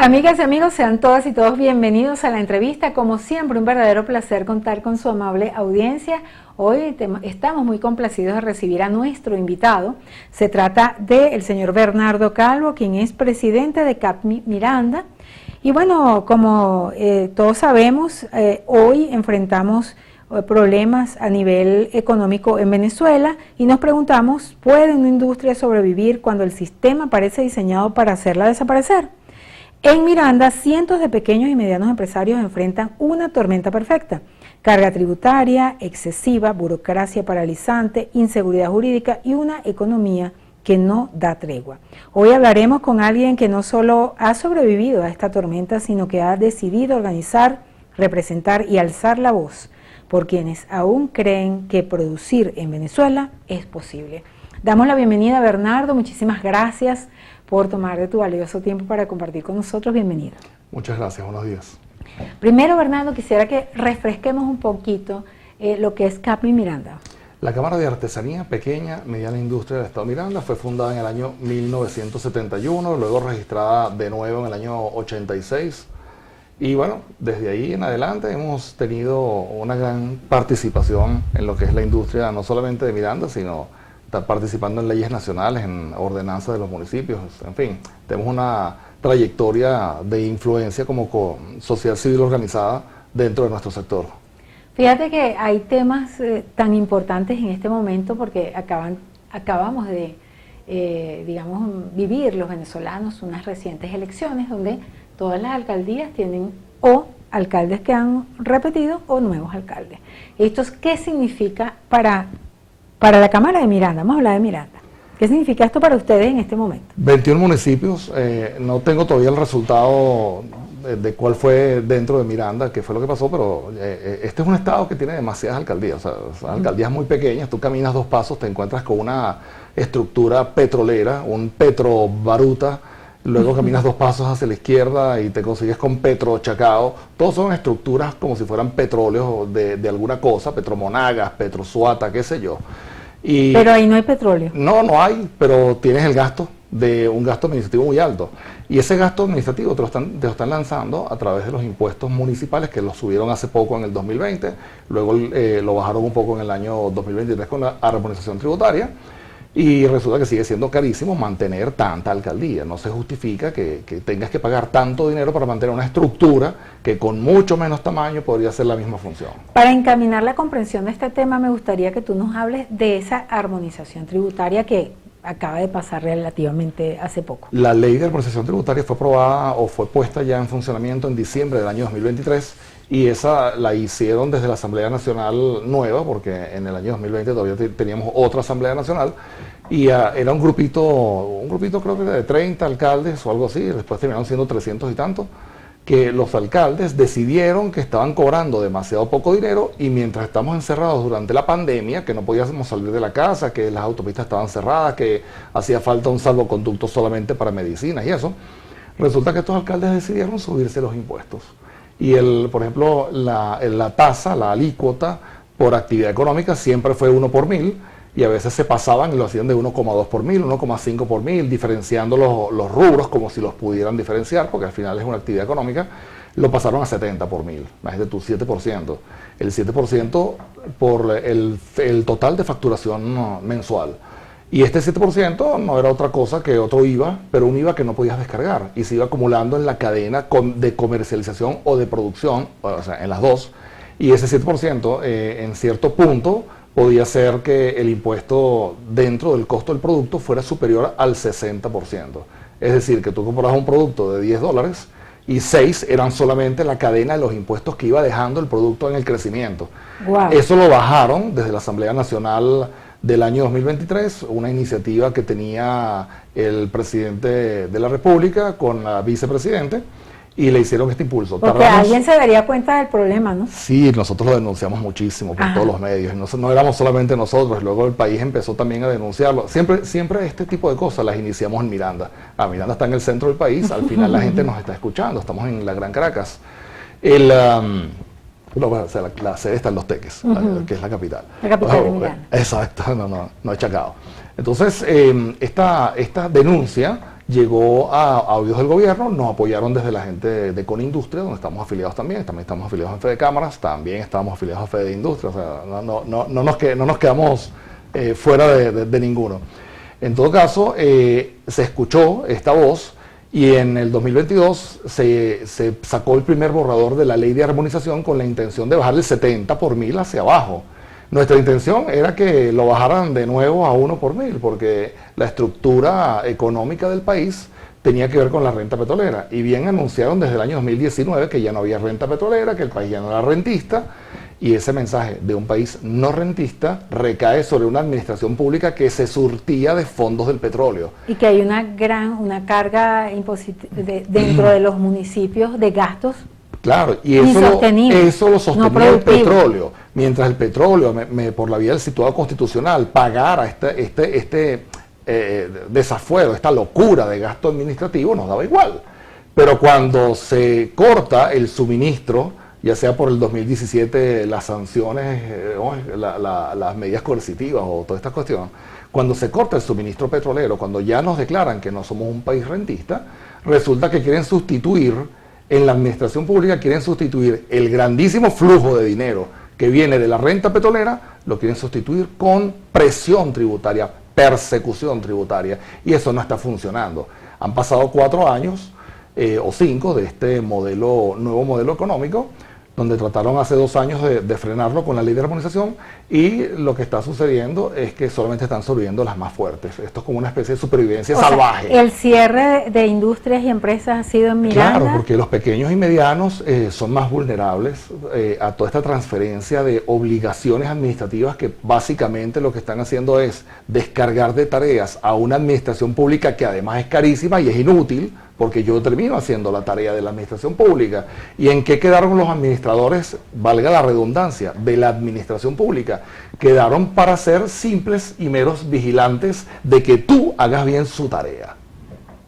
Amigas y amigos, sean todas y todos bienvenidos a la entrevista. Como siempre, un verdadero placer contar con su amable audiencia. Hoy estamos muy complacidos de recibir a nuestro invitado. Se trata del señor Bernardo Calvo, quien es presidente de CAPMI Miranda. Y bueno, como todos sabemos, hoy enfrentamos problemas a nivel económico en Venezuela y nos preguntamos, ¿puede una industria sobrevivir cuando el sistema parece diseñado para hacerla desaparecer? En Miranda, cientos de pequeños y medianos empresarios enfrentan una tormenta perfecta: carga tributaria excesiva, burocracia paralizante, inseguridad jurídica y una economía que no da tregua. Hoy hablaremos con alguien que no solo ha sobrevivido a esta tormenta, sino que ha decidido organizar, representar y alzar la voz por quienes aún creen que producir en Venezuela es posible. Damos la bienvenida a Bernardo, muchísimas gracias por tomar de tu valioso tiempo para compartir con nosotros. Bienvenido. Muchas gracias, buenos días. Primero, Bernardo, quisiera que refresquemos un poquito lo que es CAPMI Miranda. La Cámara de Artesanía, Pequeña, Mediana Industria del Estado Miranda fue fundada en el año 1971, luego registrada de nuevo en el año 86. Y bueno, desde ahí en adelante hemos tenido una gran participación en lo que es la industria, no solamente de Miranda, sino estar participando en leyes nacionales, en ordenanzas de los municipios, en fin, tenemos una trayectoria de influencia como sociedad civil organizada dentro de nuestro sector. Fíjate que hay temas tan importantes en este momento porque acabamos de, vivir los venezolanos unas recientes elecciones donde todas las alcaldías tienen o alcaldes que han repetido o nuevos alcaldes. ¿Esto qué significa para la Cámara de Miranda? Vamos a hablar de Miranda. ¿Qué significa esto para ustedes en este momento? 21 municipios, no tengo todavía el resultado de cuál fue dentro de Miranda, qué fue lo que pasó, pero este es un estado que tiene demasiadas alcaldías, o sea, son alcaldías muy pequeñas. Tú caminas 2 pasos, te encuentras con una estructura petrolera, un Petrobaruta, luego caminas 2 pasos hacia la izquierda y te consigues con Petrochacao. Todos son estructuras como si fueran petróleos de alguna cosa, Petromonagas, Petrosuata, qué sé yo. Pero ahí no hay petróleo. No hay, pero tienes el gasto de un gasto administrativo muy alto. Y ese gasto administrativo te lo están lanzando a través de los impuestos municipales, que los subieron hace poco en el 2020, luego lo bajaron un poco en el año 2023 con la armonización tributaria. Y resulta que sigue siendo carísimo mantener tanta alcaldía. No se justifica que tengas que pagar tanto dinero para mantener una estructura que con mucho menos tamaño podría hacer la misma función. Para encaminar la comprensión de este tema, me gustaría que tú nos hables de esa armonización tributaria que acaba de pasar relativamente hace poco. La ley de armonización tributaria fue aprobada o fue puesta ya en funcionamiento en diciembre del año 2023. Y esa la hicieron desde la Asamblea Nacional nueva, porque en el año 2020 todavía teníamos otra Asamblea Nacional, y era un grupito creo que de 30 alcaldes o algo así, después terminaron siendo 300 y tantos, que los alcaldes decidieron que estaban cobrando demasiado poco dinero, y mientras estamos encerrados durante la pandemia, que no podíamos salir de la casa, que las autopistas estaban cerradas, que hacía falta un salvoconducto solamente para medicinas y eso, resulta que estos alcaldes decidieron subirse los impuestos. Y por ejemplo, la tasa, la alícuota por actividad económica siempre fue 1 por 1000, y a veces se pasaban y lo hacían de 1,2 por 1000, 1,5 por 1000, diferenciando los rubros como si los pudieran diferenciar, porque al final es una actividad económica. Lo pasaron a 70 por 1000, imagínate tú, 7%. El 7% por el total de facturación mensual. Y este 7% no era otra cosa que otro IVA, pero un IVA que no podías descargar y se iba acumulando en la cadena de comercialización o de producción, o sea, en las dos. Y ese 7% en cierto punto podía ser que el impuesto dentro del costo del producto fuera superior al 60%. Es decir, que tú comprabas un producto de $10 y 6 eran solamente la cadena de los impuestos que iba dejando el producto en el crecimiento. Wow. Eso lo bajaron desde la Asamblea Nacional del año 2023, una iniciativa que tenía el presidente de la República con la vicepresidente, y le hicieron este impulso. Porque alguien se daría cuenta del problema, ¿no? Sí, nosotros lo denunciamos muchísimo por todos los medios, y no éramos solamente nosotros, luego el país empezó también a denunciarlo. Siempre este tipo de cosas las iniciamos en Miranda. Miranda está en el centro del país, al final la gente nos está escuchando, estamos en la Gran Caracas. La sede está en Los Teques, que es la capital. La capital de Miranda. Exacto, no es Chacao. Entonces, esta denuncia llegó a oídos del gobierno, nos apoyaron desde la gente de Conindustria, donde estamos afiliados también estamos afiliados en Fede Cámaras, también estamos afiliados a Fede Industria, o sea, no nos quedamos fuera de ninguno. En todo caso, se escuchó esta voz y en el 2022 se sacó el primer borrador de la ley de armonización con la intención de bajar el 70 por mil hacia abajo. Nuestra intención era que lo bajaran de nuevo a 1 por mil, porque la estructura económica del país tenía que ver con la renta petrolera. Y bien anunciaron desde el año 2019 que ya no había renta petrolera, que el país ya no era rentista, y ese mensaje de un país no rentista recae sobre una administración pública que se surtía de fondos del petróleo. Y que hay una carga dentro de los municipios de gastos. Claro, y eso lo sostenía el petróleo. Mientras el petróleo, por la vía del situado constitucional, pagara este desafuero, esta locura de gasto administrativo, nos daba igual. Pero cuando se corta el suministro, ya sea por el 2017, las sanciones, las medidas coercitivas o toda esta cuestión, cuando se corta el suministro petrolero, cuando ya nos declaran que no somos un país rentista, resulta que quieren sustituir, en la administración pública quieren sustituir el grandísimo flujo de dinero que viene de la renta petrolera, lo quieren sustituir con presión tributaria, persecución tributaria, y eso no está funcionando. Han pasado 4 años o 5 de este nuevo modelo económico, donde trataron hace 2 años de frenarlo con la ley de armonización, y lo que está sucediendo es que solamente están sobreviviendo las más fuertes. Esto es como una especie de supervivencia salvaje. El cierre de industrias y empresas ha sido en Miranda. Claro, porque los pequeños y medianos son más vulnerables a toda esta transferencia de obligaciones administrativas que básicamente lo que están haciendo es descargar de tareas a una administración pública que además es carísima y es inútil, porque yo termino haciendo la tarea de la administración pública. ¿Y en qué quedaron los administradores, valga la redundancia, de la administración pública? Quedaron para ser simples y meros vigilantes de que tú hagas bien su tarea.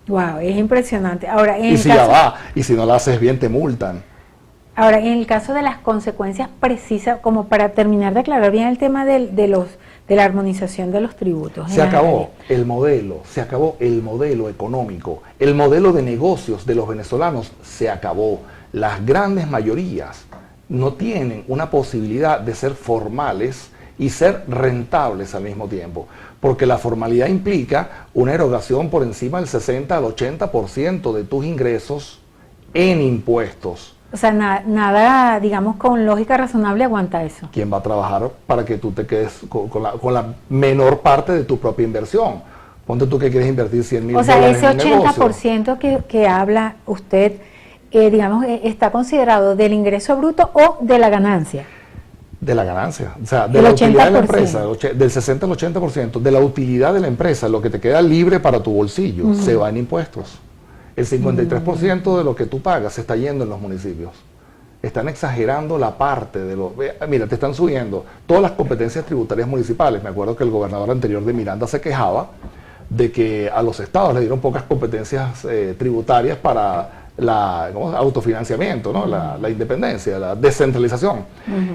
Wow, es impresionante. Ahora, y si no la haces bien te multan. Ahora, en el caso de las consecuencias precisas, como para terminar de aclarar bien el tema de la armonización de los tributos. Se acabó el modelo económico, el modelo de negocios de los venezolanos se acabó. Las grandes mayorías no tienen una posibilidad de ser formales y ser rentables al mismo tiempo, porque la formalidad implica una erogación por encima del 60 al 80% de tus ingresos en impuestos. O sea, nada, digamos, con lógica razonable aguanta eso. ¿Quién va a trabajar para que tú te quedes con la menor parte de tu propia inversión? Ponte tú que quieres invertir 100 mil dólares en negocio. O sea, ese 80% que habla usted, digamos, está considerado del ingreso bruto o de la ganancia. De la ganancia, o sea, de la utilidad de la empresa, del 60 al 80%, de la utilidad de la empresa, lo que te queda libre para tu bolsillo, se va en impuestos. El 53% de lo que tú pagas se está yendo en los municipios. Están exagerando la parte de lo... Mira, te están subiendo todas las competencias tributarias municipales. Me acuerdo que el gobernador anterior de Miranda se quejaba de que a los estados le dieron pocas competencias tributarias para autofinanciamiento, ¿no? La independencia, la descentralización.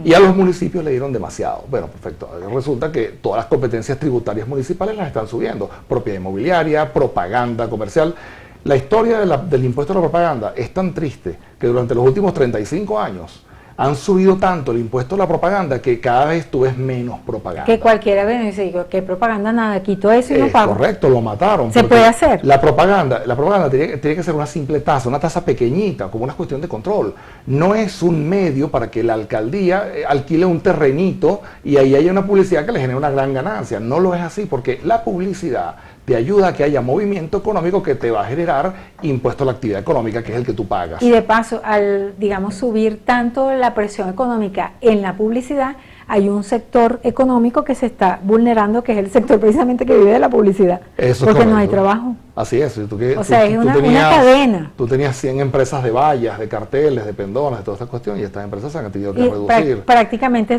Y a los municipios le dieron demasiado. Bueno, perfecto. Resulta que todas las competencias tributarias municipales las están subiendo. Propiedad inmobiliaria, propaganda comercial. La historia del impuesto a la propaganda es tan triste que durante los últimos 35 años han subido tanto el impuesto a la propaganda que cada vez tú ves menos propaganda. Que cualquiera ve y dice, ¿qué propaganda? Nada, quito eso y no pago. Correcto, lo mataron. ¿Se puede hacer? La propaganda tiene que ser una simple tasa, una tasa pequeñita, como una cuestión de control. No es un medio para que la alcaldía alquile un terrenito y ahí haya una publicidad que le genere una gran ganancia. No lo es así, porque la publicidad te ayuda a que haya movimiento económico que te va a generar impuesto a la actividad económica, que es el que tú pagas. Y de paso, al, digamos, subir tanto la presión económica en la publicidad, hay un sector económico que se está vulnerando, que es el sector precisamente que vive de la publicidad. Eso porque es no hay trabajo. Así es. O sea, es una cadena. Tú tenías 100 empresas de vallas, de carteles, de pendones, de todas estas cuestiones, y estas empresas se han tenido que reducir. Prácticamente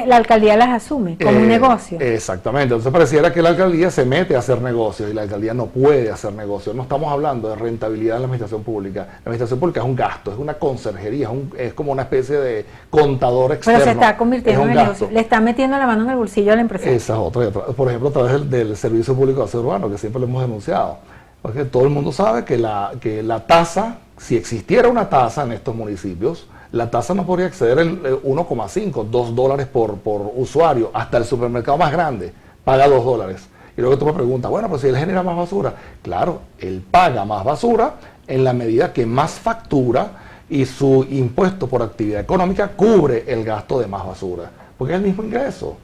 la alcaldía las asume como un negocio. Exactamente. Entonces pareciera que la alcaldía se mete a hacer negocios y la alcaldía no puede hacer negocios. No estamos hablando de rentabilidad en la administración pública. La administración pública es un gasto, es una conserjería, es como una especie de contador externo. Pero se está convirtiendo en negocio. Le está metiendo la mano en el bolsillo a la empresa. Esa es otra. Por ejemplo, a través del Servicio Público de Aseo Urbano, que siempre lo hemos denunciado. Porque todo el mundo sabe que la tasa, si existiera una tasa en estos municipios, la tasa no podría exceder el 1,5, 2 dólares por usuario, hasta el supermercado más grande paga 2 dólares. Y luego tú me preguntas, bueno, pues si él genera más basura, claro, él paga más basura en la medida que más factura y su impuesto por actividad económica cubre el gasto de más basura, porque es el mismo ingreso.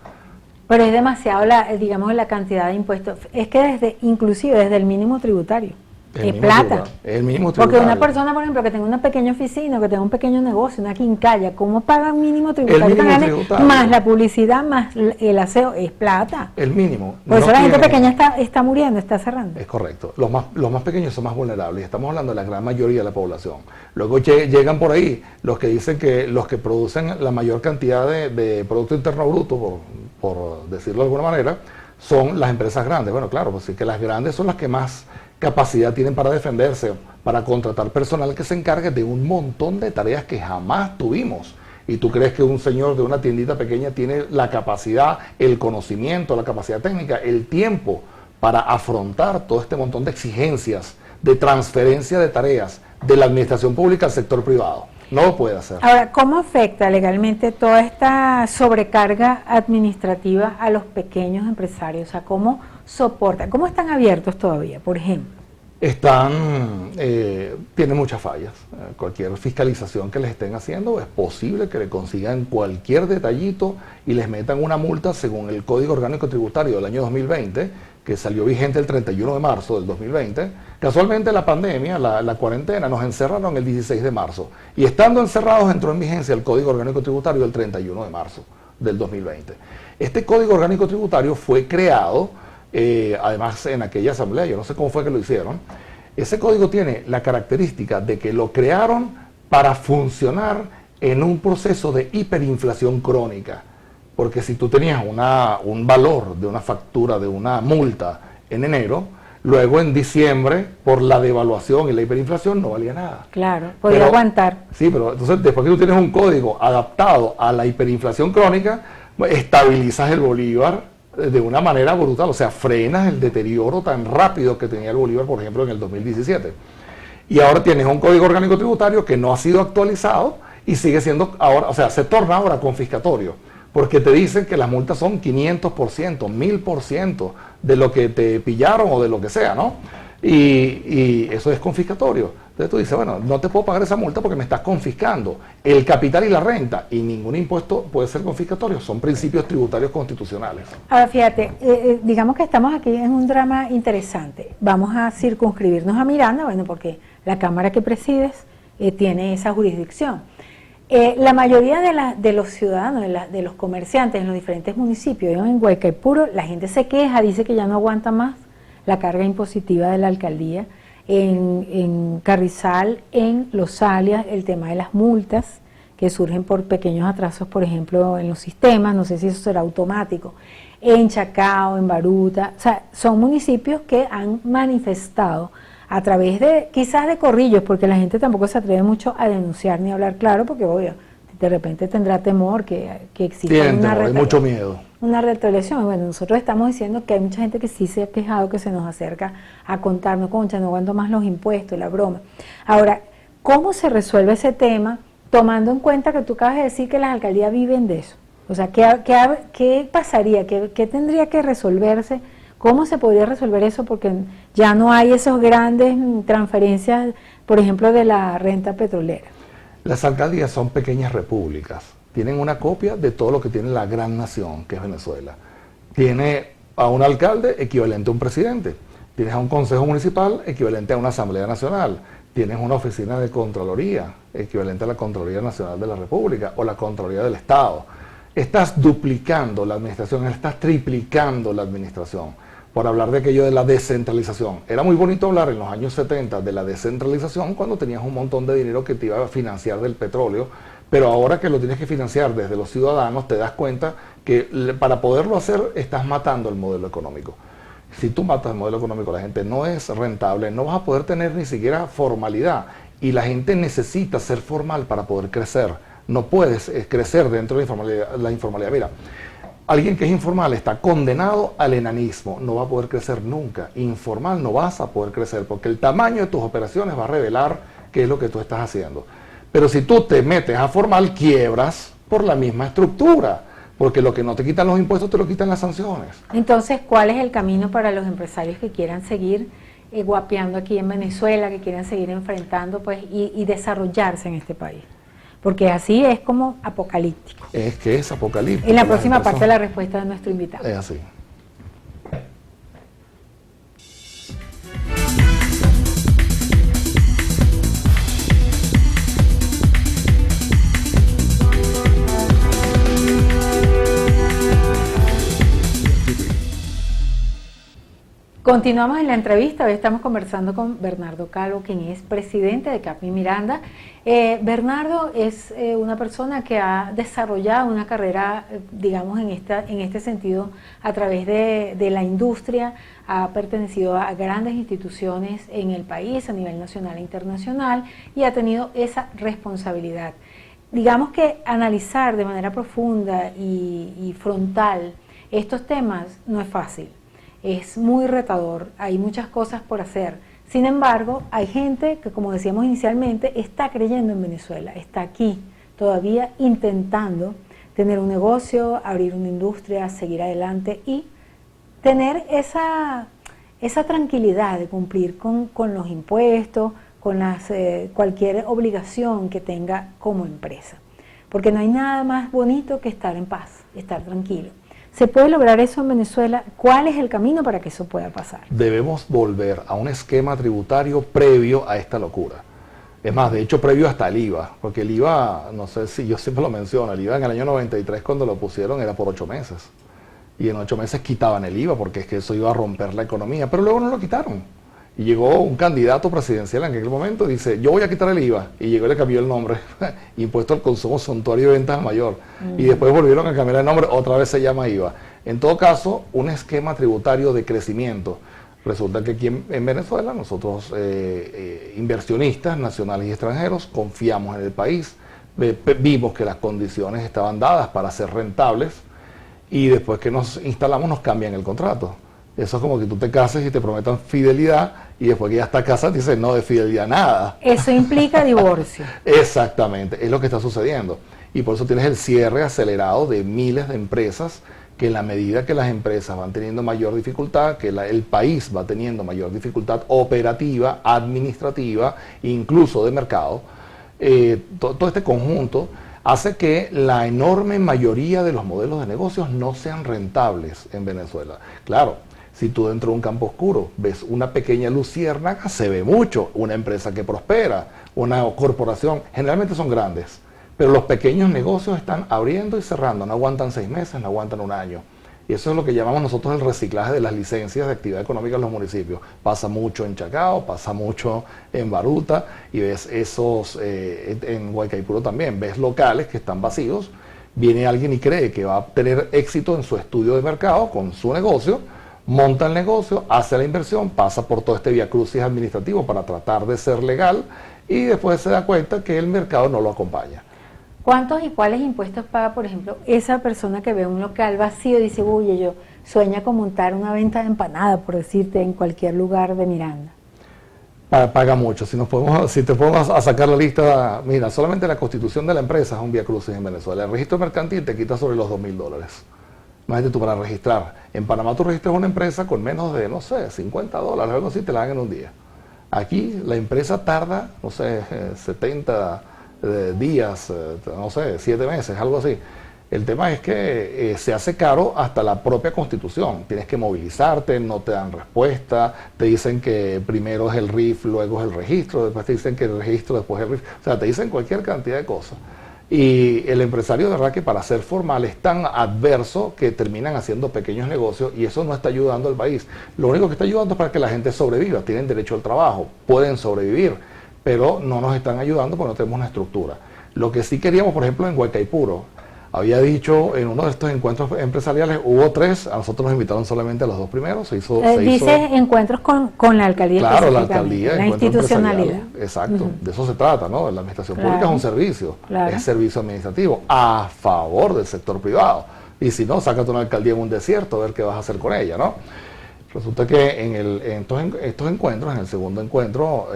Pero es demasiado, digamos, la cantidad de impuestos. Es que inclusive desde el mínimo tributario, es plata. El mínimo tributario. Porque una persona, por ejemplo, que tenga una pequeña oficina, que tenga un pequeño negocio, una quincalla, ¿cómo paga un mínimo tributario tan grande? Más la publicidad, más el aseo, es plata. El mínimo. Por eso la gente pequeña está muriendo, está cerrando. Es correcto. Los más pequeños son más vulnerables. Estamos hablando de la gran mayoría de la población. Luego llegan por ahí los que dicen que los que producen la mayor cantidad de Producto Interno Bruto, por decirlo de alguna manera, son las empresas grandes. Bueno, claro, pues sí que las grandes son las que más capacidad tienen para defenderse, para contratar personal que se encargue de un montón de tareas que jamás tuvimos. ¿Y tú crees que un señor de una tiendita pequeña tiene la capacidad, el conocimiento, la capacidad técnica, el tiempo para afrontar todo este montón de exigencias, de transferencia de tareas de la administración pública al sector privado? No lo puede hacer. Ahora, ¿cómo afecta legalmente toda esta sobrecarga administrativa a los pequeños empresarios? O sea, ¿cómo soportan? ¿Cómo están abiertos todavía, por ejemplo? Tienen muchas fallas. Cualquier fiscalización que les estén haciendo es posible que le consigan cualquier detallito y les metan una multa según el Código Orgánico Tributario del año 2020, que salió vigente el 31 de marzo del 2020. Casualmente la pandemia, la cuarentena, nos encerraron el 16 de marzo. Y estando encerrados entró en vigencia el Código Orgánico Tributario el 31 de marzo del 2020. Este Código Orgánico Tributario fue creado, además en aquella asamblea, yo no sé cómo fue que lo hicieron. Ese código tiene la característica de que lo crearon para funcionar en un proceso de hiperinflación crónica. Porque si tú tenías un valor de una factura, de una multa en enero, luego en diciembre, por la devaluación y la hiperinflación, no valía nada. Claro, podía aguantar. Sí, pero entonces después que tú tienes un código adaptado a la hiperinflación crónica, estabilizas el bolívar de una manera brutal, o sea, frenas el deterioro tan rápido que tenía el bolívar, por ejemplo, en el 2017. Y ahora tienes un Código Orgánico Tributario que no ha sido actualizado y sigue siendo ahora, o sea, se torna ahora confiscatorio, porque te dicen que las multas son 500%, 1000% de lo que te pillaron o de lo que sea, ¿no? Y eso es confiscatorio. Entonces tú dices, bueno, no te puedo pagar esa multa porque me estás confiscando el capital y la renta, y ningún impuesto puede ser confiscatorio, son principios tributarios constitucionales. Ahora fíjate, digamos que estamos aquí en un drama interesante. Vamos a circunscribirnos a Miranda, bueno, porque la Cámara que presides tiene esa jurisdicción. La mayoría de los ciudadanos, de los comerciantes en los diferentes municipios, en Guaycaipuro, la gente se queja, dice que ya no aguanta más la carga impositiva de la alcaldía. En Carrizal, en Los Alias, el tema de las multas que surgen por pequeños atrasos, por ejemplo, en los sistemas, no sé si eso será automático. En Chacao, en Baruta, o sea, son municipios que han manifestado a través de, quizás de corrillos, porque la gente tampoco se atreve mucho a denunciar ni a hablar claro, porque obvio, de repente tendrá temor que exista hay mucho miedo. Una retaliación. Bueno, nosotros estamos diciendo que hay mucha gente que sí se ha quejado, que se nos acerca a contarnos, concha, no aguanto más los impuestos, la broma. Ahora, ¿cómo se resuelve ese tema, tomando en cuenta que tú acabas de decir que las alcaldías viven de eso? O sea, ¿qué pasaría? ¿Qué tendría que resolverse? ¿Cómo se podría resolver eso? Porque ya no hay esas grandes transferencias, por ejemplo, de la renta petrolera. Las alcaldías son pequeñas repúblicas. Tienen una copia de todo lo que tiene la gran nación, que es Venezuela. Tiene a un alcalde equivalente a un presidente. Tienes a un consejo municipal equivalente a una asamblea nacional. Tienes una oficina de Contraloría equivalente a la Contraloría Nacional de la República o la Contraloría del Estado. Estás duplicando la administración, estás triplicando la administración. Por hablar de aquello de la descentralización. Era muy bonito hablar en los años 70 de la descentralización cuando tenías un montón de dinero que te iba a financiar del petróleo, pero ahora que lo tienes que financiar desde los ciudadanos te das cuenta que para poderlo hacer estás matando el modelo económico. Si tú matas el modelo económico, la gente no es rentable, no vas a poder tener ni siquiera formalidad, y la gente necesita ser formal para poder crecer. No puedes crecer dentro de la informalidad. Mira, Alguien que es informal está condenado al enanismo, no va a poder crecer nunca. Informal no vas a poder crecer porque el tamaño de tus operaciones va a revelar qué es lo que tú estás haciendo. Pero si tú te metes a formal, quiebras por la misma estructura, porque lo que no te quitan los impuestos te lo quitan las sanciones. Entonces, ¿cuál es el camino para los empresarios que quieran seguir guapeando aquí en Venezuela, que quieran seguir enfrentando pues y desarrollarse en este país? Porque así es como apocalíptico. Es que es apocalíptico. En la próxima parte de la respuesta de nuestro invitado. Es así. Continuamos en la entrevista. Hoy estamos conversando con Bernardo Calvo, quien es presidente de Capmi Miranda. Bernardo es una persona que ha desarrollado una carrera, digamos, en este sentido, a través de la industria. Ha pertenecido a grandes instituciones en el país, a nivel nacional e internacional, y ha tenido esa responsabilidad. Digamos que analizar de manera profunda y frontal estos temas no es fácil. Es muy retador, hay muchas cosas por hacer. Sin embargo, hay gente que, como decíamos inicialmente, está creyendo en Venezuela, está aquí todavía intentando tener un negocio, abrir una industria, seguir adelante y tener esa tranquilidad de cumplir con los impuestos, con cualquier obligación que tenga como empresa. Porque no hay nada más bonito que estar en paz, estar tranquilo. ¿Se puede lograr eso en Venezuela? ¿Cuál es el camino para que eso pueda pasar? Debemos volver a un esquema tributario previo a esta locura. Es más, de hecho, previo hasta el IVA, porque el IVA, no sé si yo siempre lo menciono, el IVA en el año 93 cuando lo pusieron era por 8 meses. Y en 8 meses quitaban el IVA porque es que eso iba a romper la economía, pero luego no lo quitaron. Y llegó un candidato presidencial en aquel momento y dice, yo voy a quitar el IVA. Y llegó y le cambió el nombre, Impuesto al Consumo Suntuario y Ventas al Mayor. Y después volvieron a cambiar el nombre, otra vez se llama IVA. En todo caso, un esquema tributario de crecimiento. Resulta que aquí en Venezuela nosotros, inversionistas nacionales y extranjeros, confiamos en el país, vimos que las condiciones estaban dadas para ser rentables y después que nos instalamos nos cambian el contrato. Eso es como que tú te cases y te prometan fidelidad y después que ya estás casado te dicen no de fidelidad nada. Eso implica divorcio. Exactamente, es lo que está sucediendo. Y por eso tienes el cierre acelerado de miles de empresas que en la medida que las empresas van teniendo mayor dificultad, que el país va teniendo mayor dificultad operativa, administrativa, incluso de mercado, todo este conjunto hace que la enorme mayoría de los modelos de negocios no sean rentables en Venezuela. Claro, si tú dentro de un campo oscuro ves una pequeña luciérnaga, se ve mucho. Una empresa que prospera, una corporación, generalmente son grandes, pero los pequeños negocios están abriendo y cerrando, no aguantan 6 meses, no aguantan un año. Y eso es lo que llamamos nosotros el reciclaje de las licencias de actividad económica en los municipios. Pasa mucho en Chacao, pasa mucho en Baruta, y ves esos, en Guaycaipuro también, ves locales que están vacíos, viene alguien y cree que va a tener éxito en su estudio de mercado con su negocio, monta el negocio, hace la inversión, pasa por todo este viacrucis administrativo para tratar de ser legal y después se da cuenta que el mercado no lo acompaña. ¿Cuántos y cuáles impuestos paga, por ejemplo, esa persona que ve un local vacío y dice, uy, yo sueña con montar una venta de empanada, por decirte, en cualquier lugar de Miranda? Paga mucho. Si te ponemos a sacar la lista, mira, solamente la constitución de la empresa es un viacrucis en Venezuela. El registro mercantil te quita sobre los $2.000. Imagínate tú para registrar. En Panamá tú registras una empresa con menos de, no sé, $50, algo así, te la dan en un día. Aquí la empresa tarda, no sé, 70 días, no sé, 7 meses, algo así. El tema es que se hace caro hasta la propia constitución. Tienes que movilizarte, no te dan respuesta, te dicen que primero es el RIF, luego es el registro, después te dicen que el registro, después el RIF. O sea, te dicen cualquier cantidad de cosas. Y el empresario de verdad que para ser formal es tan adverso que terminan haciendo pequeños negocios y eso no está ayudando al país. Lo único que está ayudando es para que la gente sobreviva, tienen derecho al trabajo, pueden sobrevivir, pero no nos están ayudando porque no tenemos una estructura. Lo que sí queríamos, por ejemplo, en Guaycaipuro, había dicho en uno de estos encuentros empresariales, hubo 3, a nosotros nos invitaron solamente a los 2 primeros, dice encuentros con la alcaldía. Claro, la alcaldía, la institucionalidad. Exacto, de eso se trata, ¿no? La administración pública es un servicio, es servicio administrativo a favor del sector privado. Y si no, sácate una alcaldía en un desierto a ver qué vas a hacer con ella, ¿no? Resulta que en estos encuentros, en el segundo encuentro,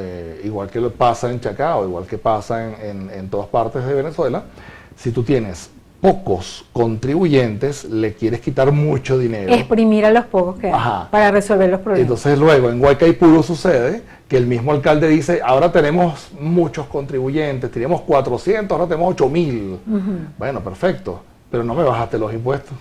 igual que lo pasa en Chacao, igual que pasa en todas partes de Venezuela, si tú tienes pocos contribuyentes, le quieres quitar mucho dinero. Exprimir a los pocos que hay para resolver los problemas. Entonces luego en Guaycaipuro sucede que el mismo alcalde dice, ahora tenemos muchos contribuyentes, teníamos 400, ahora tenemos 8.000. Bueno, perfecto, pero no me bajaste los impuestos.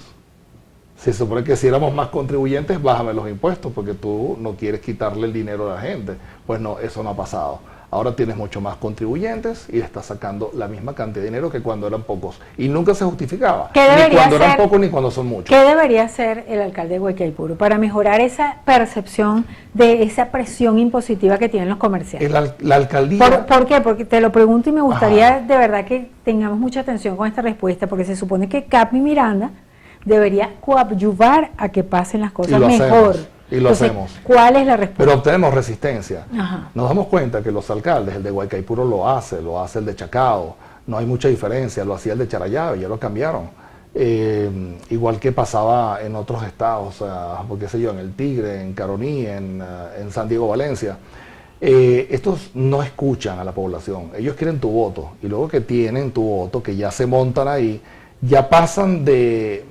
Se supone que si éramos más contribuyentes, bájame los impuestos, porque tú no quieres quitarle el dinero a la gente. Pues no, eso no ha pasado. Ahora tienes mucho más contribuyentes y le estás sacando la misma cantidad de dinero que cuando eran pocos. Y nunca se justificaba, ni cuando eran pocos ni cuando son muchos. ¿Qué debería hacer el alcalde de Guaycaipuro para mejorar esa percepción de esa presión impositiva que tienen los comerciantes? La alcaldía... ¿Por qué? Porque te lo pregunto y me gustaría de verdad que tengamos mucha atención con esta respuesta, porque se supone que Carmen Miranda debería coadyuvar a que pasen las cosas mejor. Y lo hacemos. ¿Cuál es la respuesta? Pero obtenemos resistencia. Nos damos cuenta que los alcaldes, el de Guaycaipuro lo hace el de Chacao, no hay mucha diferencia, lo hacía el de Charallave, ya lo cambiaron. Igual que pasaba en otros estados, porque sé yo, en el Tigre, en Caroní, en San Diego, Valencia. Estos no escuchan a la población, ellos quieren tu voto, y luego que tienen tu voto, que ya se montan ahí, ya pasan de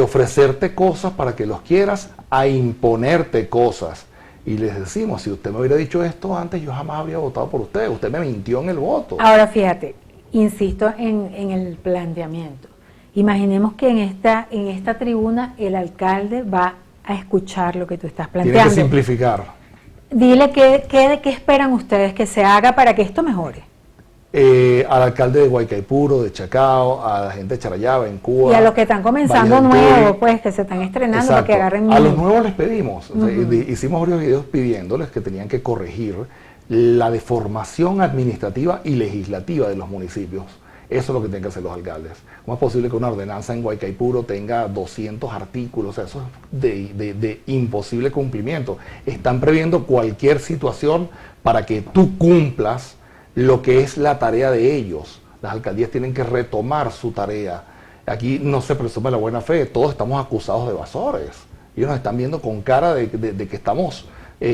ofrecerte cosas para que los quieras a imponerte cosas. Y les decimos, si usted me hubiera dicho esto antes, yo jamás habría votado por usted. Usted me mintió en el voto. Ahora fíjate, insisto en el planteamiento. Imaginemos que en esta tribuna el alcalde va a escuchar lo que tú estás planteando. Tiene que simplificar. Dile qué esperan ustedes que se haga para que esto mejore. Al alcalde de Guaycaipuro, de Chacao, a la gente de Charallave, en Cuba. Y a los que están comenzando nuevos, pues, que se están estrenando. Exacto. Para que agarren... A los nuevos les pedimos, hicimos varios videos pidiéndoles que tenían que corregir la deformación administrativa y legislativa de los municipios. Eso es lo que tienen que hacer los alcaldes. ¿Cómo es posible que una ordenanza en Guaycaipuro tenga 200 artículos? O sea, eso es de imposible cumplimiento. Están previendo cualquier situación para que tú cumplas lo que es la tarea de ellos. Las alcaldías tienen que retomar su tarea. Aquí no se presume la buena fe, todos estamos acusados de evasores. Ellos nos están viendo con cara de que estamos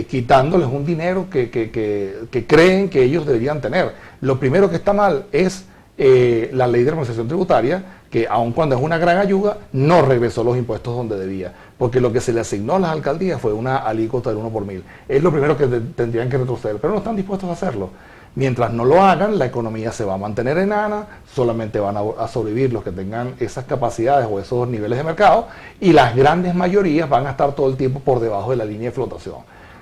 quitándoles un dinero que creen que ellos deberían tener. Lo primero que está mal es la ley de armonización tributaria, que aun cuando es una gran ayuda, no regresó los impuestos donde debía, porque lo que se le asignó a las alcaldías fue una alícuota del 1 por 1000. Es lo primero que tendrían que retroceder, pero no están dispuestos a hacerlo. Mientras no lo hagan, la economía se va a mantener enana, solamente van a sobrevivir los que tengan esas capacidades o esos niveles de mercado, y las grandes mayorías van a estar todo el tiempo por debajo de la línea de flotación.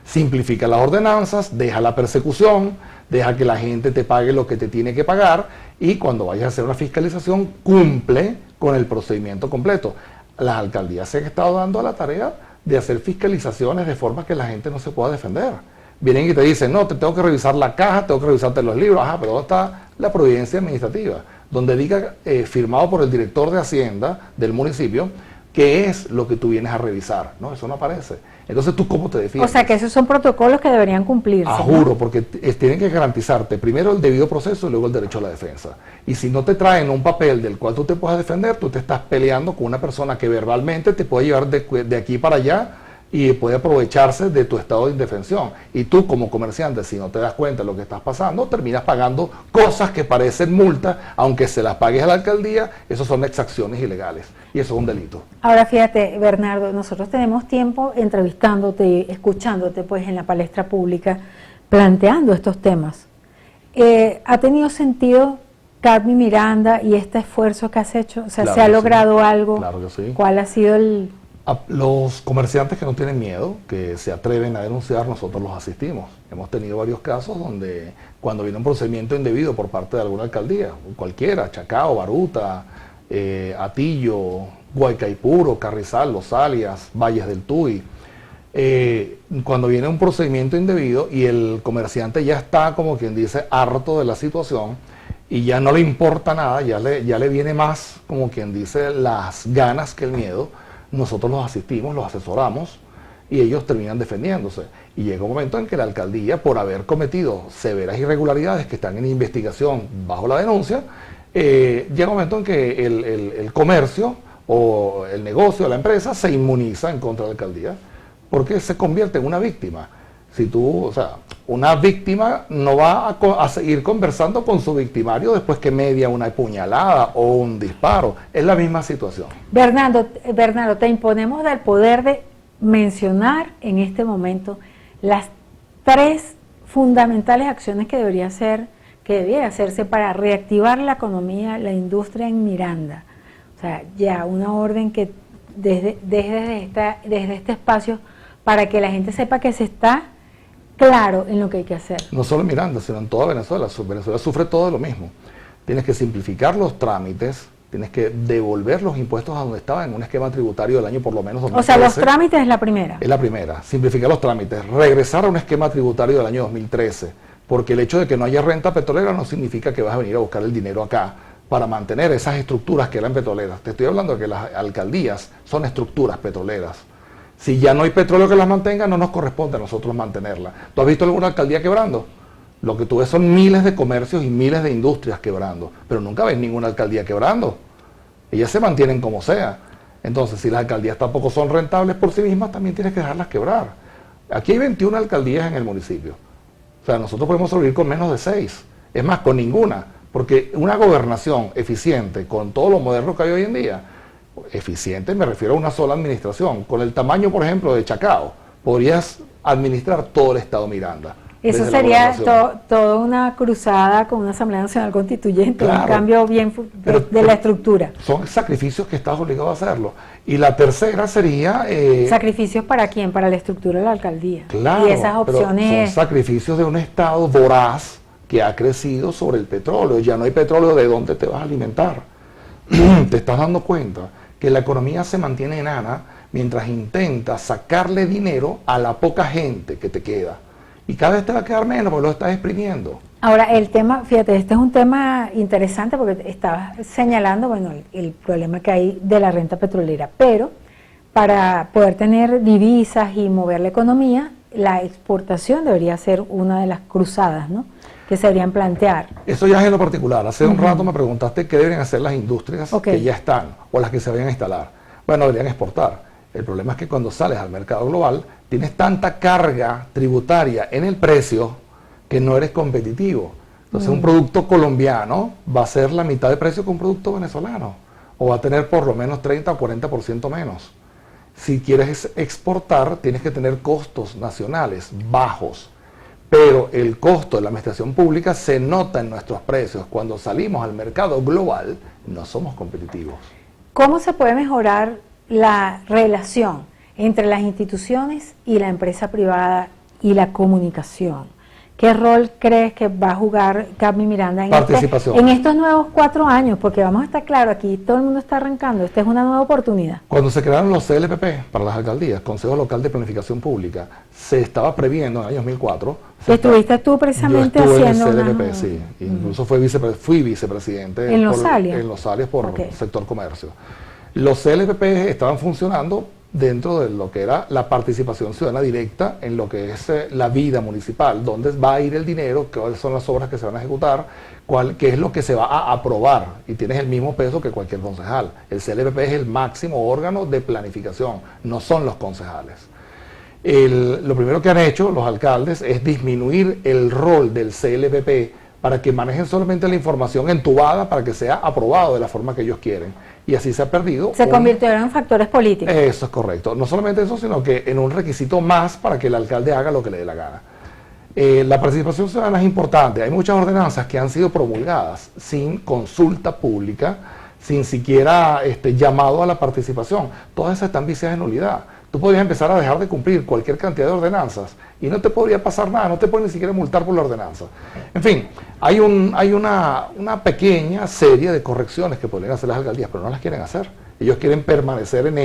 Simplifica las ordenanzas, deja la persecución, deja que la gente te pague lo que te tiene que pagar, y cuando vayas a hacer una fiscalización, cumple con el procedimiento completo. Las alcaldías se han estado dando a la tarea de hacer fiscalizaciones de forma que la gente no se pueda defender. Vienen y te dicen, no, te tengo que revisar la caja, tengo que revisarte los libros. Ajá, pero ¿dónde está la providencia administrativa? Donde diga, firmado por el director de Hacienda del municipio, qué es lo que tú vienes a revisar. No, eso no aparece. Entonces, ¿tú cómo te defiendes? O sea, que esos son protocolos que deberían cumplirse. Juro, ¿no? porque tienen que garantizarte primero el debido proceso y luego el derecho a la defensa. Y si no te traen un papel del cual tú te puedas defender, tú te estás peleando con una persona que verbalmente te puede llevar de aquí para allá y puede aprovecharse de tu estado de indefensión. Y tú como comerciante, si no te das cuenta de lo que estás pasando, terminas pagando cosas que parecen multas, aunque se las pagues a la alcaldía, eso son exacciones ilegales y eso es un delito. Ahora fíjate, Bernardo, nosotros tenemos tiempo entrevistándote, escuchándote pues en la palestra pública, planteando estos temas. ¿Ha tenido sentido, Carmen Miranda, y este esfuerzo que has hecho? O sea, Claro ¿se ha que logrado algo? Claro que sí. ¿Cuál ha sido el...? A los comerciantes que no tienen miedo, que se atreven a denunciar, nosotros los asistimos. Hemos tenido varios casos donde cuando viene un procedimiento indebido por parte de alguna alcaldía, cualquiera, Chacao, Baruta, Atillo, Guaycaipuro, Carrizal, Los Alias, Valles del Tuy, cuando viene un procedimiento indebido y el comerciante ya está, como quien dice, harto de la situación y ya no le importa nada, ya le viene más, como quien dice, las ganas que el miedo, nosotros los asistimos, los asesoramos y ellos terminan defendiéndose. Y llega un momento en que la alcaldía, por haber cometido severas irregularidades que están en investigación bajo la denuncia, llega un momento en que el comercio o el negocio, la empresa, se inmuniza en contra de la alcaldía, porque se convierte en una víctima. Si tú, o sea, una víctima no va a seguir conversando con su victimario después que media una puñalada o un disparo. Es la misma situación. Bernardo, te imponemos el poder de mencionar en este momento las 3 fundamentales acciones que debería hacerse para reactivar la economía, la industria en Miranda. O sea, ya una orden que desde este espacio para que la gente sepa que se está claro en lo que hay que hacer. No solo en Miranda, sino en toda Venezuela. Venezuela sufre todo de lo mismo. Tienes que simplificar los trámites, tienes que devolver los impuestos a donde estaban en un esquema tributario del año por lo menos 2013. O sea, los trámites es la primera. Es la primera. Simplificar los trámites, regresar a un esquema tributario del año 2013, porque el hecho de que no haya renta petrolera no significa que vas a venir a buscar el dinero acá para mantener esas estructuras que eran petroleras. Te estoy hablando de que las alcaldías son estructuras petroleras. Si ya no hay petróleo que las mantenga, no nos corresponde a nosotros mantenerla. ¿Tú has visto alguna alcaldía quebrando? Lo que tú ves son miles de comercios y miles de industrias quebrando, pero nunca ves ninguna alcaldía quebrando. Ellas se mantienen como sea. Entonces, si las alcaldías tampoco son rentables por sí mismas, también tienes que dejarlas quebrar. Aquí hay 21 alcaldías en el municipio. O sea, nosotros podemos sobrevivir con menos de 6. Es más, con ninguna. Porque una gobernación eficiente, con todo lo moderno que hay hoy en día, eficiente me refiero a una sola administración. Con el tamaño, por ejemplo, de Chacao, podrías administrar todo el estado Miranda. Eso sería toda una cruzada con una Asamblea Nacional Constituyente, claro, un cambio bien de la estructura. Son sacrificios que estás obligado a hacerlo. Y la tercera sería... ¿Sacrificios para quién? Para la estructura de la alcaldía. Claro, y esas opciones... son sacrificios de un Estado voraz que ha crecido sobre el petróleo. Ya no hay petróleo, ¿de dónde te vas a alimentar? Te estás dando cuenta que la economía se mantiene enana mientras intentas sacarle dinero a la poca gente que te queda. Y cada vez te va a quedar menos porque lo estás exprimiendo. Ahora, el tema, fíjate, este es un tema interesante porque estabas señalando, bueno, el problema que hay de la renta petrolera, pero para poder tener divisas y mover la economía, la exportación debería ser una de las cruzadas, ¿no?, que se deberían plantear. Eso ya es en lo particular. Hace un rato me preguntaste qué deberían hacer las industrias que ya están o las que se vayan a instalar. Bueno, deberían exportar. El problema es que cuando sales al mercado global tienes tanta carga tributaria en el precio que no eres competitivo. Entonces un producto colombiano va a ser la mitad de precio que un producto venezolano o va a tener por lo menos 30 o 40% menos. Si quieres exportar tienes que tener costos nacionales bajos, pero el costo de la administración pública se nota en nuestros precios. Cuando salimos al mercado global no somos competitivos. ¿Cómo se puede mejorar la relación entre las instituciones y la empresa privada y la comunicación? ¿Qué rol crees que va a jugar Cadmi Miranda en estos nuevos 4 años? Porque vamos a estar claros, aquí todo el mundo está arrancando, esta es una nueva oportunidad. Cuando se crearon los CLPP para las alcaldías, Consejo Local de Planificación Pública, se estaba previendo en el año 2004. ¿Estuviste tú precisamente haciendo en el CLPP, sí. Incluso fui vicepresidente en Los Alias por sector comercio. Los CLPP estaban funcionando dentro de lo que era la participación ciudadana directa en lo que es la vida municipal, dónde va a ir el dinero, cuáles son las obras que se van a ejecutar, qué es lo que se va a aprobar, y tienes el mismo peso que cualquier concejal. El CLPP es el máximo órgano de planificación, no son los concejales. Lo primero que han hecho los alcaldes es disminuir el rol del CLPP para que manejen solamente la información entubada para que sea aprobado de la forma que ellos quieren. Y así se ha perdido. Se convirtieron en factores políticos. Eso es correcto. No solamente eso, sino que en un requisito más para que el alcalde haga lo que le dé la gana. La participación ciudadana es importante. Hay muchas ordenanzas que han sido promulgadas sin consulta pública, sin siquiera llamado a la participación. Todas esas están viciadas de nulidad. Tú podrías empezar a dejar de cumplir cualquier cantidad de ordenanzas y no te podría pasar nada, no te pueden ni siquiera multar por la ordenanza. En fin, hay una pequeña serie de correcciones que podrían hacer las alcaldías, pero no las quieren hacer. Ellos quieren permanecer en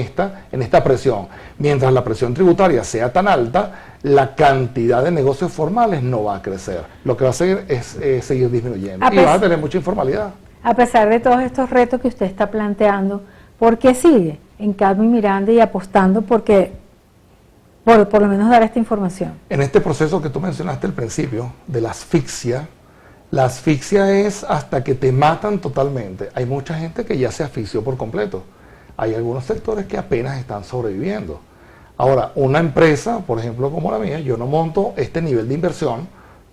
esta presión. Mientras la presión tributaria sea tan alta, la cantidad de negocios formales no va a crecer. Lo que va a hacer es seguir disminuyendo y vas a tener mucha informalidad. A pesar de todos estos retos que usted está planteando, ¿por qué sigue en Cadmi Miranda y apostando porque por lo menos dar esta información? En este proceso que tú mencionaste al principio, de la asfixia es hasta que te matan totalmente. Hay mucha gente que ya se asfixió por completo. hay algunos sectores que apenas están sobreviviendo. Ahora, una empresa, por ejemplo, como la mía, yo no monto este nivel de inversión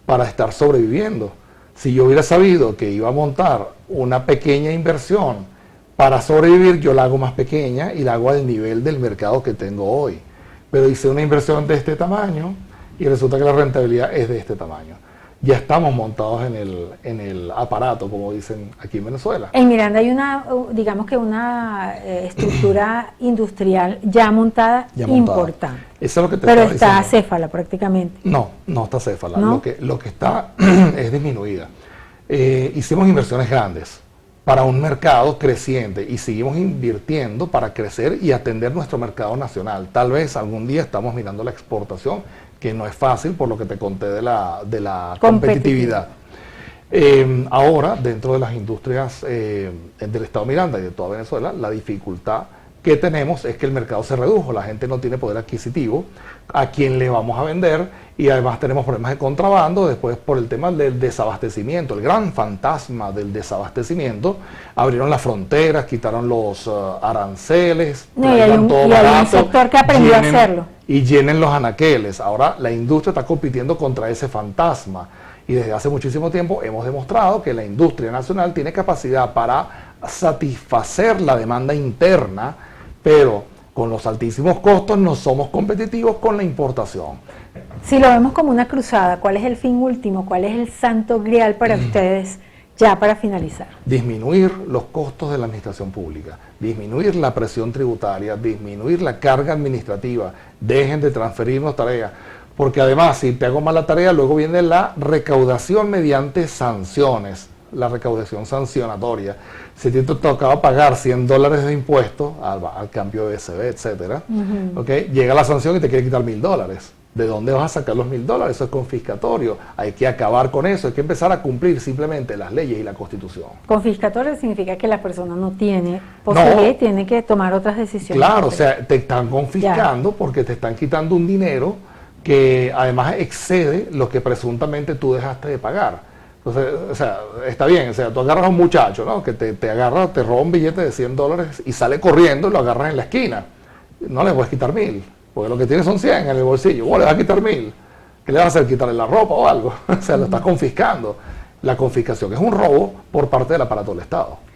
para estar sobreviviendo. Si yo hubiera sabido que iba a montar una pequeña inversión para sobrevivir, yo la hago más pequeña y la hago al nivel del mercado que tengo hoy. Pero hice una inversión de este tamaño y resulta que la rentabilidad es de este tamaño. Ya estamos montados en el aparato, como dicen aquí en Venezuela. En Miranda hay digamos que una estructura industrial ya montada, importante. Eso es lo que te Pero estaba está diciendo. acéfala prácticamente. No, no está acéfala. ¿No? Lo que está es disminuida. Hicimos inversiones grandes para un mercado creciente y seguimos invirtiendo para crecer y atender nuestro mercado nacional. Tal vez algún día estamos mirando la exportación, que no es fácil por lo que te conté de la competitividad. Ahora, dentro de las industrias del Estado Miranda y de toda Venezuela, la dificultad que tenemos es que el mercado se redujo, la gente no tiene poder adquisitivo, a quién le vamos a vender, y además tenemos problemas de contrabando, después por el tema del desabastecimiento, el gran fantasma del desabastecimiento, abrieron las fronteras, quitaron los aranceles, no, y hay un sector que aprendió a hacerlo. Y llenen los anaqueles. Ahora la industria está compitiendo contra ese fantasma, y desde hace muchísimo tiempo hemos demostrado que la industria nacional tiene capacidad para satisfacer la demanda interna, pero con los altísimos costos no somos competitivos con la importación. Si lo vemos como una cruzada, ¿cuál es el fin último? ¿Cuál es el santo grial para ustedes ya para finalizar? Disminuir los costos de la administración pública, disminuir la presión tributaria, disminuir la carga administrativa, dejen de transferirnos tareas, porque además si te hago mal la tarea, luego viene la recaudación mediante sanciones, la recaudación sancionatoria. Si te tocaba pagar $100 de impuestos al cambio de SB, etcétera, ¿okay? Llega la sanción y te quiere quitar $1.000. ¿De dónde vas a sacar los $1.000? Eso es confiscatorio. Hay que acabar con eso. Hay que empezar a cumplir simplemente las leyes y la Constitución. Confiscatorio significa que la persona no tiene posibilidad y tiene que tomar otras decisiones. Claro, o sea, te están confiscando porque te están quitando un dinero que además excede lo que presuntamente tú dejaste de pagar. Entonces, o sea, está bien, o sea, tú agarras a un muchacho, ¿no? Que te agarra, te roba un billete de $100 y sale corriendo y lo agarras en la esquina. No le puedes quitar 1.000, porque lo que tiene son 100 en el bolsillo. Vos le vas a quitar 1.000. ¿Qué le vas a hacer? ¿Quitarle la ropa o algo? O sea, lo estás confiscando. La confiscación es un robo por parte del aparato del Estado.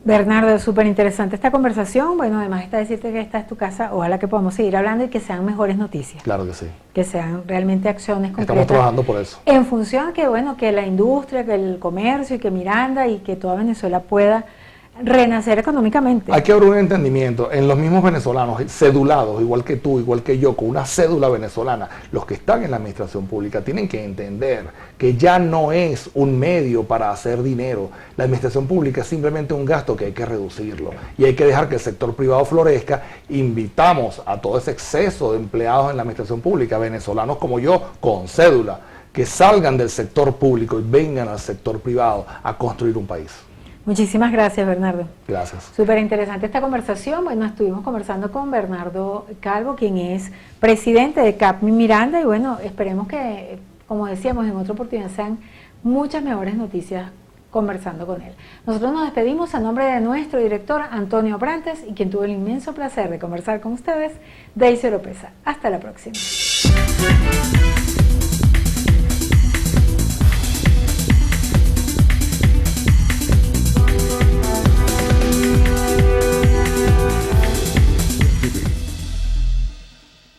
Bernardo, súper interesante esta conversación. Bueno, además está decirte que esta es tu casa. Ojalá que podamos seguir hablando y que sean mejores noticias. Claro que sí. Que sean realmente acciones concretas. Estamos trabajando por eso. En función que, bueno, que la industria, que el comercio y que Miranda y que toda Venezuela pueda renacer económicamente. Hay que abrir un entendimiento en los mismos venezolanos, cedulados, igual que tú, igual que yo, con una cédula venezolana. Los que están en la administración pública tienen que entender que ya no es un medio para hacer dinero. La administración pública es simplemente un gasto que hay que reducirlo y hay que dejar que el sector privado florezca. Invitamos a todo ese exceso de empleados en la administración pública, venezolanos como yo, con cédula, que salgan del sector público y vengan al sector privado a construir un país. Muchísimas gracias, Bernardo. Gracias. Súper interesante esta conversación. Bueno, estuvimos conversando con Bernardo Calvo, quien es presidente de CAPMI Miranda, y bueno, esperemos que, como decíamos en otra oportunidad, sean muchas mejores noticias conversando con él. Nosotros nos despedimos a nombre de nuestro director Antonio Brantes y quien tuvo el inmenso placer de conversar con ustedes, Daisy Oropesa. Hasta la próxima.